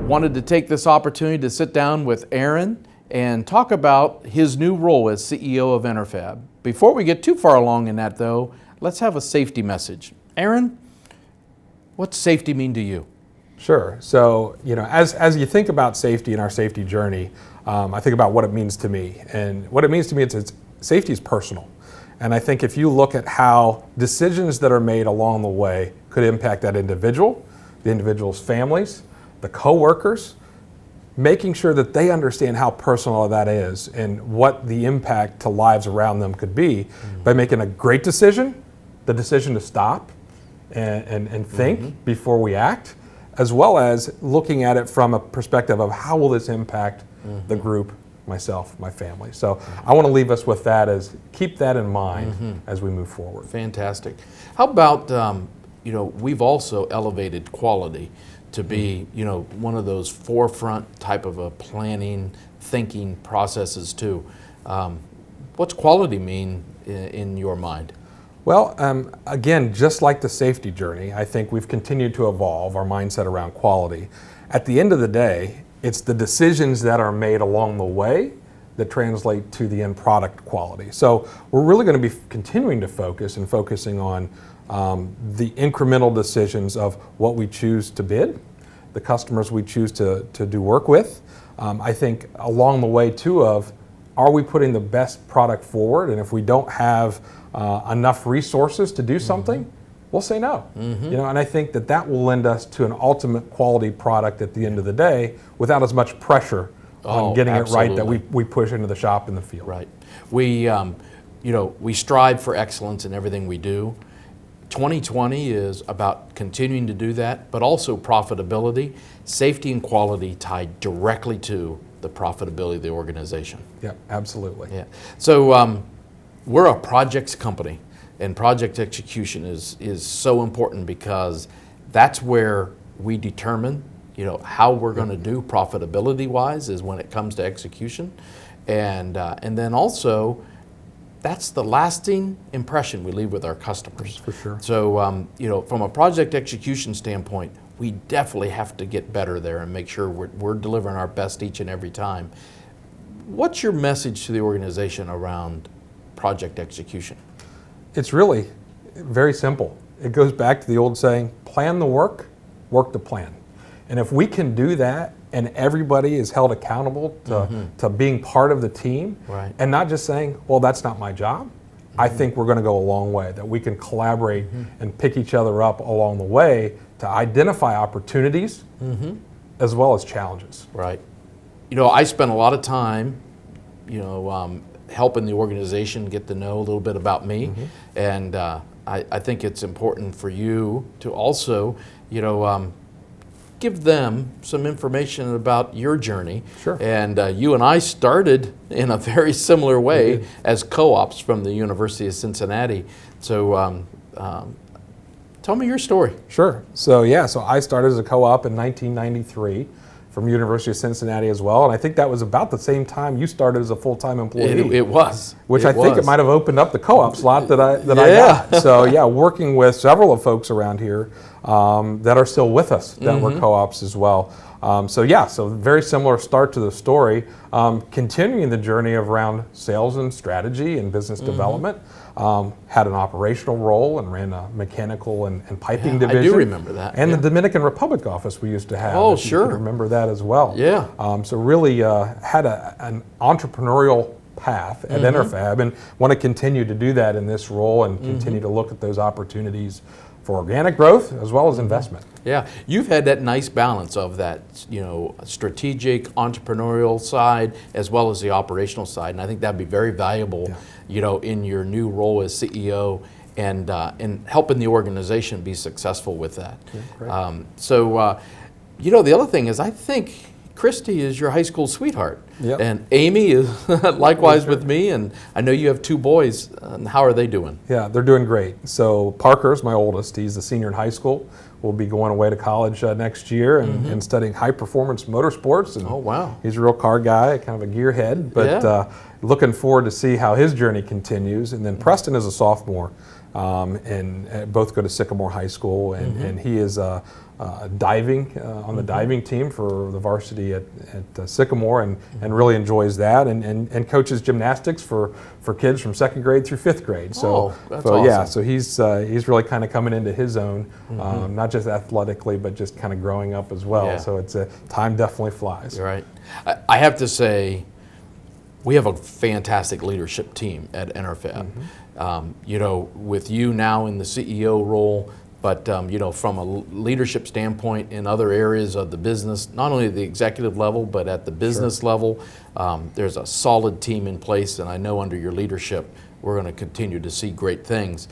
Wanted to take this opportunity to sit down with Aaron and talk about his new role as CEO of Enerfab. Before we get too far along in that though, let's have a safety message. Aaron, what's safety mean to you? Sure. So, as you think about safety in our safety journey, I think about what it means to me. And what it means to me, it's safety is personal. And I think if you look at how decisions that are made along the way could impact that individual, the individual's families, the coworkers, making sure that they understand how personal that is and what the impact to lives around them could be by making a great decision, the decision to stop and think before we act, as well as looking at it from a perspective of how will this impact the group, myself, my family. So I want to leave us with that, as keep that in mind as we move forward. Fantastic. How about, we've also elevated quality to be, one of those forefront type of a planning, thinking processes too. What's quality mean in your mind? Well, again, just like the safety journey, I think we've continued to evolve our mindset around quality. At the end of the day, it's the decisions that are made along the way that translate to the end product quality. So we're really going to be continuing to focusing on the incremental decisions of what we choose to bid, the customers we choose to do work with. I think along the way too of, are we putting the best product forward? And if we don't have enough resources to do something, we'll say no. And I think that will lend us to an ultimate quality product at the end of the day without as much pressure on getting absolutely. it right that we push into the shop in the field. Right. We strive for excellence in everything we do. 2020 is about continuing to do that, but also profitability, safety and quality tied directly to the profitability of the organization. Yeah, absolutely. Yeah. So we're a projects company, and project execution is so important because that's where we determine, how we're going to do profitability-wise is when it comes to execution, and then also that's the lasting impression we leave with our customers. For sure. So from a project execution standpoint, we definitely have to get better there and make sure we're delivering our best each and every time. What's your message to the organization around project execution? It's really very simple. It goes back to the old saying, plan the work, work the plan. And if we can do that and everybody is held accountable to being part of the team, right, and not just saying, well, that's not my job, I think we're going to go a long way, that we can collaborate and pick each other up along the way to identify opportunities as well as challenges. Right. I spent a lot of time, helping the organization get to know a little bit about me, and I think it's important for you to also, give them some information about your journey. Sure. And you and I started in a very similar way as co-ops from the University of Cincinnati. So tell me your story. Sure. So I started as a co-op in 1993 from University of Cincinnati as well, and I think that was about the same time you started as a full-time employee. It was. Which I think it might have opened up the co-op slot that I got. So working with several of folks around here that are still with us that were co-ops as well. So very similar start to the story, continuing the journey of around sales and strategy and business development. Had an operational role and ran a mechanical and piping division. I do remember that. And the Dominican Republic office we used to have. Oh, if sure. You could remember that as well. Yeah. So really had an entrepreneurial path at Enerfab, and want to continue to do that in this role and continue to look at those opportunities for organic growth as well as investment. Yeah, you've had that nice balance of that, strategic, entrepreneurial side as well as the operational side, and I think that'd be very valuable, in your new role as CEO and helping the organization be successful with that. Yeah, great. The other thing is, I think Christy is your high school sweetheart, and Amy is likewise with me, and I know you have two boys. How are they doing? Yeah, they're doing great. So Parker's my oldest. He's a senior in high school. We'll be going away to college next year and studying high performance motorsports. And oh, wow. He's a real car guy, kind of a gearhead, but looking forward to see how his journey continues. And then Preston is a sophomore. and both go to Sycamore High School, and he is diving on the diving team for the varsity at Sycamore, and really enjoys that, and coaches gymnastics for kids from 2nd grade through 5th grade. So, that's so awesome. yeah, so he's really kind of coming into his own, not just athletically, but just kind of growing up as well. Yeah. So time definitely flies. You're right. I have to say, we have a fantastic leadership team at Enerfab. With you now in the CEO role, but from a leadership standpoint in other areas of the business, not only at the executive level, but at the business level, there's a solid team in place, and I know under your leadership, we're going to continue to see great things.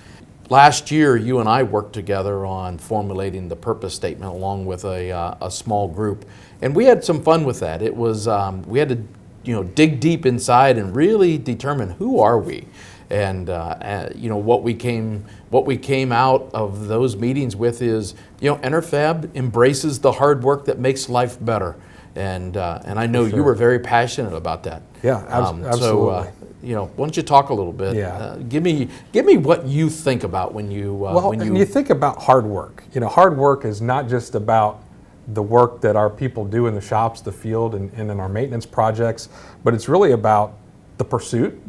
Last year, you and I worked together on formulating the purpose statement along with a small group, and we had some fun with that. It was, we had to dig deep inside and really determine who are we. And what we came out of those meetings with is, Enerfab embraces the hard work that makes life better, and I know you were very passionate about that. Yeah, absolutely. So why don't you talk a little bit? Yeah. Give me what you think about when you when you think about hard work. Hard work is not just about the work that our people do in the shops, the field, and in our maintenance projects, but it's really about the pursuit.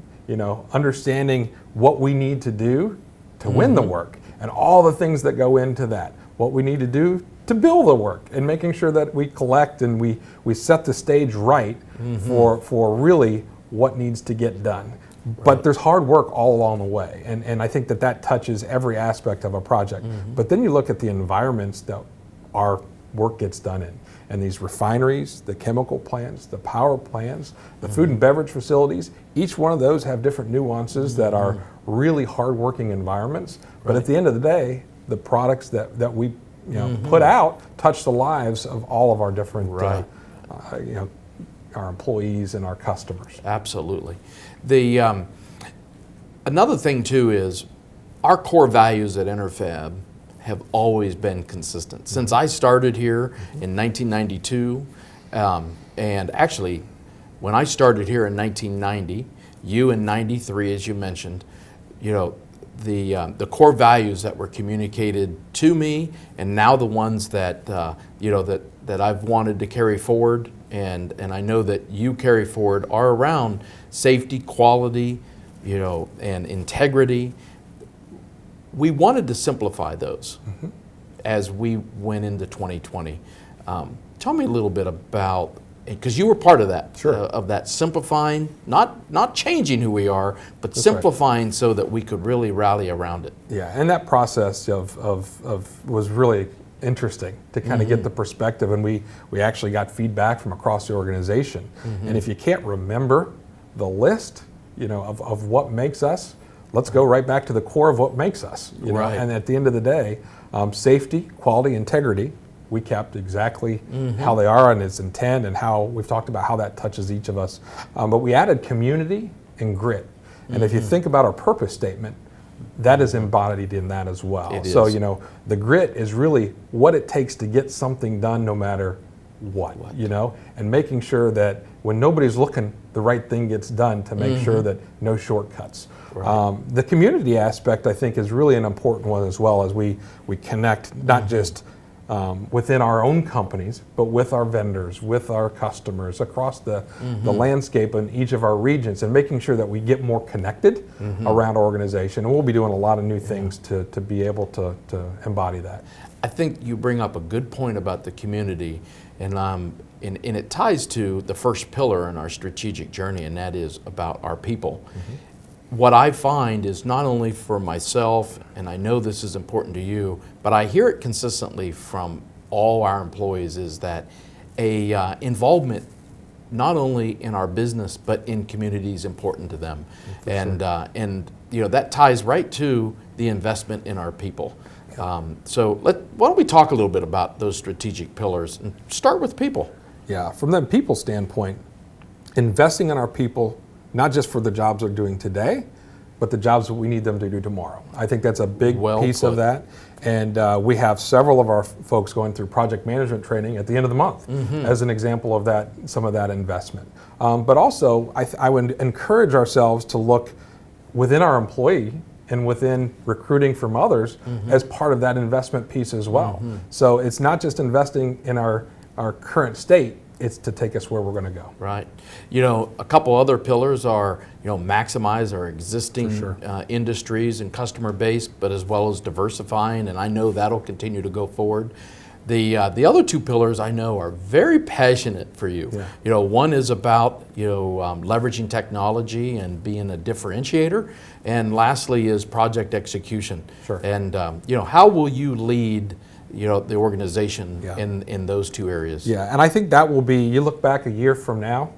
Understanding what we need to do to win the work and all the things that go into that. What we need to do to build the work, and making sure that we collect and we set the stage right for really what needs to get done. Right. But there's hard work all along the way, and I think that touches every aspect of a project. But then you look at the environments that our work gets done in. And these refineries, the chemical plants, the power plants, the food and beverage facilities, each one of those have different nuances that are really hard-working environments. But at the end of the day, the products that we put out touch the lives of all of our different our employees and our customers. Absolutely. The another thing too is our core values at Enerfab have always been consistent. Since I started here in 1992, and actually when I started here in 1990, you in 93, as you mentioned, the core values that were communicated to me, and now the ones that that I've wanted to carry forward, and I know that you carry forward, are around safety, quality, and integrity. We wanted to simplify those as we went into 2020. Tell me a little bit about, because you were part of that, of that simplifying, not changing who we are, but simplifying so that we could really rally around it. Yeah, and that process was really interesting to kind of get the perspective, and we actually got feedback from across the organization. And if you can't remember the list, of what makes us, let's go right back to the core of what makes us. And at the end of the day, safety, quality, integrity, we kept exactly how they are and its intent, and how we've talked about how that touches each of us. But we added community and grit. And if you think about our purpose statement, that is embodied in that as well. It so, is. The grit is really what it takes to get something done no matter what. And making sure that when nobody's looking, the right thing gets done, to make sure that no shortcuts. Right. The community aspect, I think, is really an important one as well, as we connect not just within our own companies, but with our vendors, with our customers, across the landscape in each of our regions, and making sure that we get more connected around our organization. And we'll be doing a lot of new things to be able to embody that. I think you bring up a good point about the community, and it ties to the first pillar in our strategic journey, and that is about our people. What I find is, not only for myself, and I know this is important to you, but I hear it consistently from all our employees, is that involvement not only in our business but in community is important to them. And that ties right to the investment in our people. So why don't we talk a little bit about those strategic pillars, and start with people. Yeah, from the people standpoint, investing in our people, not just for the jobs they're doing today, but the jobs that we need them to do tomorrow. I think that's a big piece of that. And we have several of our folks going through project management training at the end of the month as an example of that, some of that investment. But also, I would encourage ourselves to look within our employee and within recruiting from others as part of that investment piece as well. So it's not just investing in our current state, it's to take us where we're going to go. Right. You know, a couple other pillars are, you know, maximize our existing industries and customer base, but as well as diversifying, and I know that'll continue to go forward. The other two pillars I know are very passionate for you. Yeah. You know, one is about, you know, leveraging technology and being a differentiator, and lastly is project execution. Sure. And you know, how will you lead, you know, the organization Yeah. in those two areas? Yeah, and I think that will be, you look back a year from now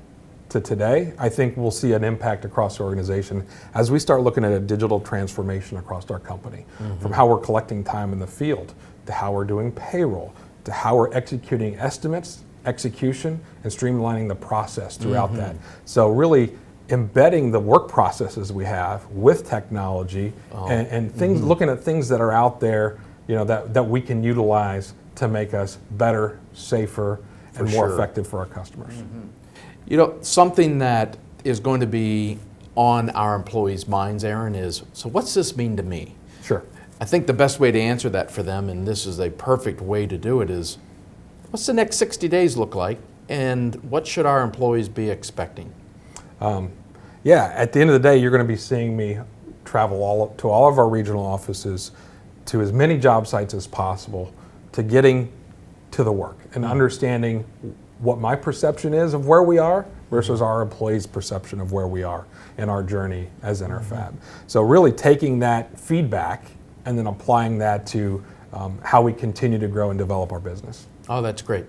to today, I think we'll see an impact across the organization as we start looking at a digital transformation across our company, from how we're collecting time in the field, to how we're doing payroll, to how we're executing estimates, execution, and streamlining the process throughout that. So really embedding the work processes we have with technology and things, looking at things that are out there, you know, that we can utilize to make us better, safer, and more effective for our customers. You know, something that is going to be on our employees' minds, Aaron, is, so what's this mean to me? Sure. I think the best way to answer that for them, and this is a perfect way to do it, is what's the next 60 days look like, and what should our employees be expecting? Yeah, at the end of the day, you're going to be seeing me travel to all of our regional offices, to as many job sites as possible, to getting to the work and understanding what my perception is of where we are versus our employees' perception of where we are in our journey as Enerfab. So really taking that feedback and then applying that to how we continue to grow and develop our business. Oh, that's great.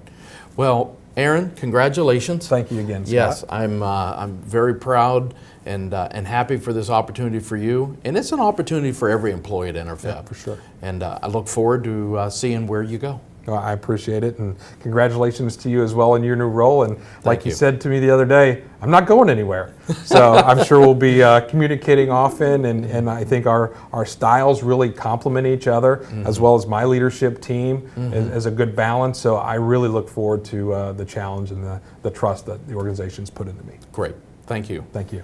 Well, Aaron, congratulations. Thank you again, Scott. Yes, I'm very proud and happy for this opportunity for you, and it's an opportunity for every employee at Enerfab. Yeah, for sure. And I look forward to seeing where you go. Well, I appreciate it, and congratulations to you as well in your new role. And like you you. said to me the other day, I'm not going anywhere. So I'm sure we'll be communicating often, and I think our styles really complement each other, as well as my leadership team as a good balance. So I really look forward to the challenge and the trust that the organization's put into me. Great. Thank you. Thank you.